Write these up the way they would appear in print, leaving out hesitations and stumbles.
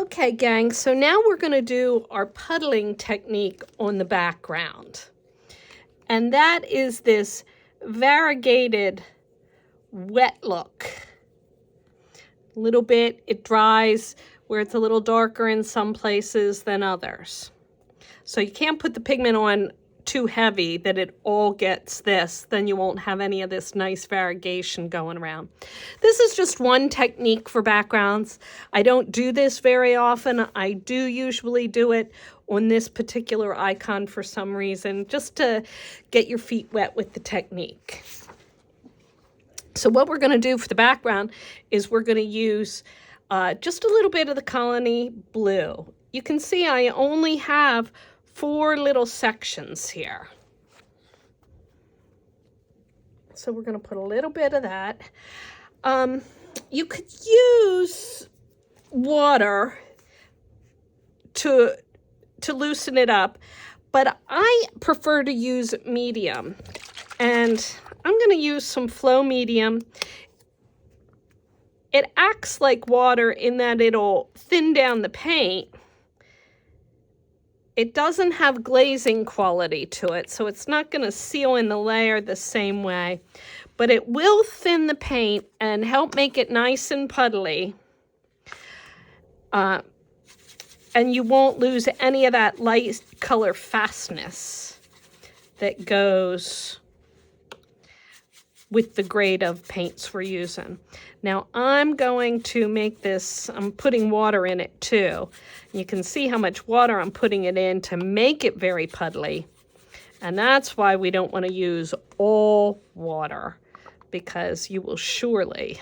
Okay, gang, so now we're going to do our puddling technique on the background. And that is this variegated wet look. A little bit, it dries where it's a little darker in some places than others. So you can't put the pigment on too heavy that it all gets this, then you won't have any of this nice variegation going around. This is just one technique for backgrounds. I don't do this very often. I do usually do it on this particular icon for some reason, just to get your feet wet with the technique. So what we're going to do for the background is we're going to use just a little bit of the Colony Blue. You can see I only have 4 little sections here. So we're going to put a little bit of that. You could use water to loosen it up, but I prefer to use medium. And I'm going to use some Flow Medium. It acts like water in that it'll thin down the paint. It doesn't have glazing quality to it, so it's not going to seal in the layer the same way. But it will thin the paint and help make it nice and puddly. And you won't lose any of that light color fastness that goes with the grade of paints we're using. Now I'm going to make this, I'm putting water in it too. You can see how much water I'm putting it in to make it very puddly. And that's why we don't want to use all water, because you will surely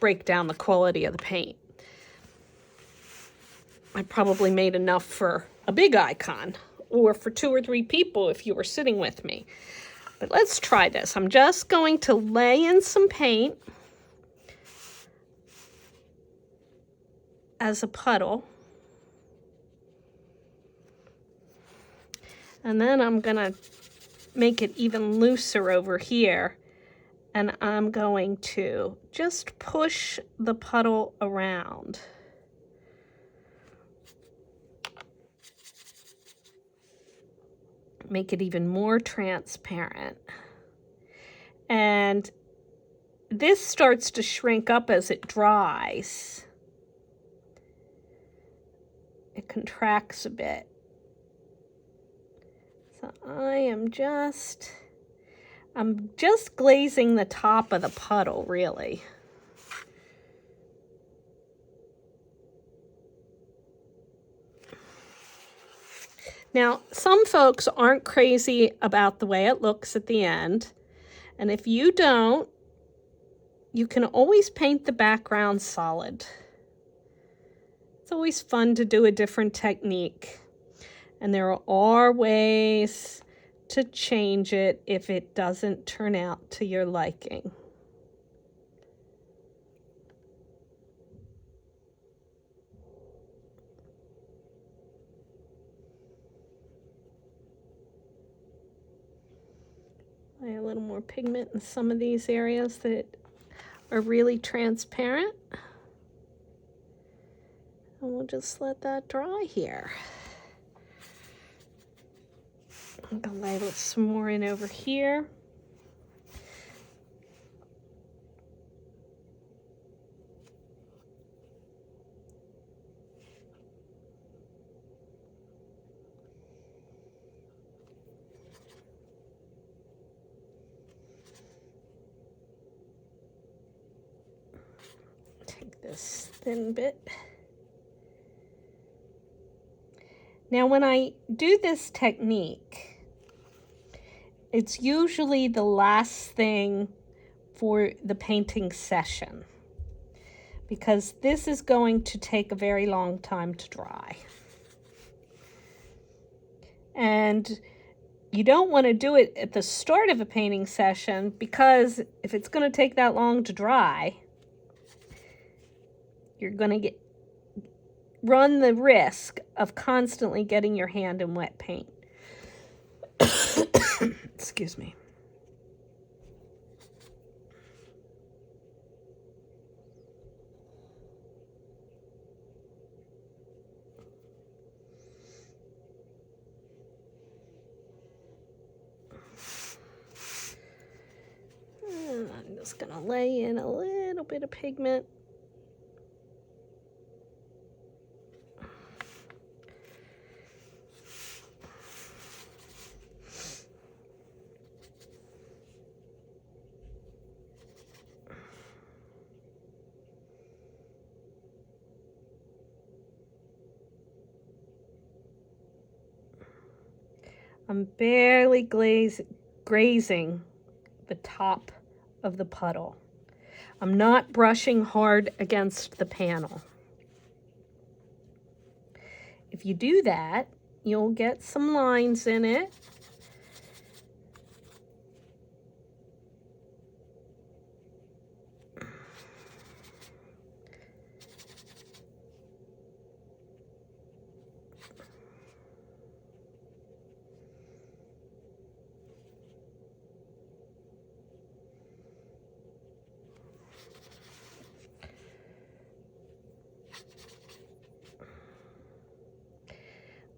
break down the quality of the paint. I probably made enough for a big icon, or for 2 or 3 people if you were sitting with me. But let's try this. I'm just going to lay in some paint as a puddle. And then I'm going to make it even looser over here. And I'm going to just push the puddle around. Make it even more transparent. And this starts to shrink up as it dries. It contracts a bit. So I'm just glazing the top of the puddle, really. Now, some folks aren't crazy about the way it looks at the end. And if you don't, you can always paint the background solid. It's always fun to do a different technique. And there are ways to change it if it doesn't turn out to your liking. A little more pigment in some of these areas that are really transparent. And we'll just let that dry here. I'm going to lay some more in over here. Take this thin bit. Now, when I do this technique, it's usually the last thing for the painting session, because this is going to take a very long time to dry. And you don't want to do it at the start of a painting session, because if it's going to take that long to dry, you're going to run the risk of constantly getting your hand in wet paint. Excuse me. just gonna lay in a little bit of pigment. I'm barely grazing the top of the puddle. I'm not brushing hard against the panel. If you do that, you'll get some lines in it.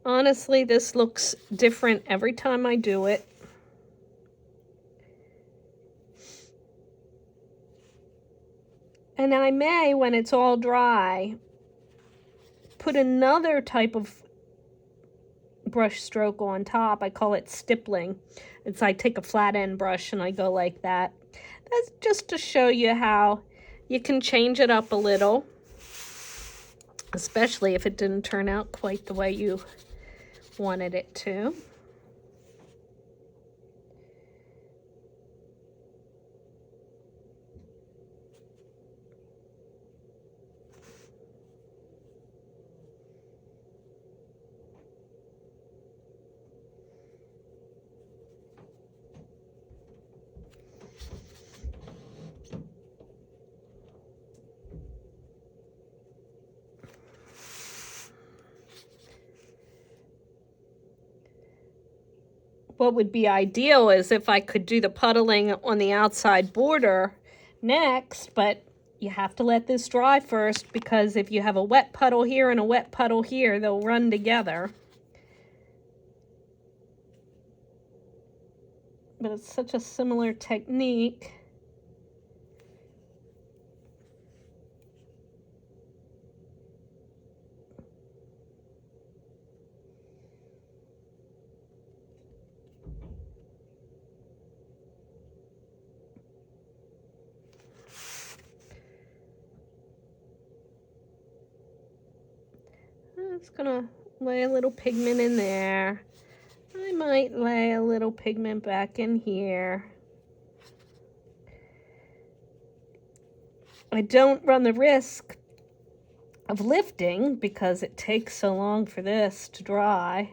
Honestly, this looks different every time I do it. And I may, when it's all dry, put another type of brush stroke on top. I call it stippling. It's I take a flat end brush and I go like that. That's just to show you how you can change it up a little, especially if it didn't turn out quite the way you wanted it to. What would be ideal is if I could do the puddling on the outside border next, but you have to let this dry first, because if you have a wet puddle here and a wet puddle here, they'll run together. But it's such a similar technique. I'm just gonna lay a little pigment in there. I might lay a little pigment back in here. I don't run the risk of lifting because it takes so long for this to dry.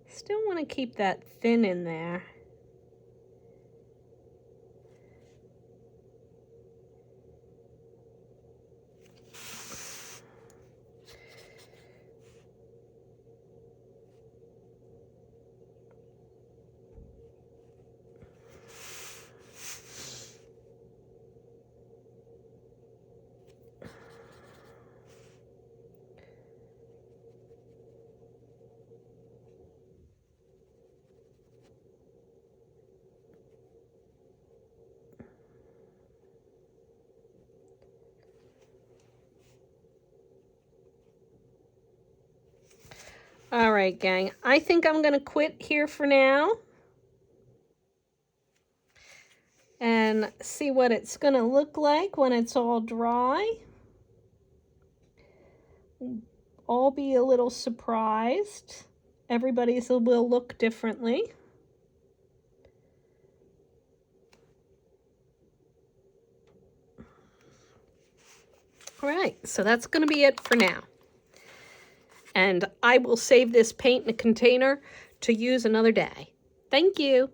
Still want to keep that thin in there. All right, gang, I think I'm gonna quit here for now and see what it's gonna look like when it's all dry. I'll be a little surprised. Everybody's will look differently. All right, so that's gonna be it for now. And I will save this paint in a container to use another day. Thank you.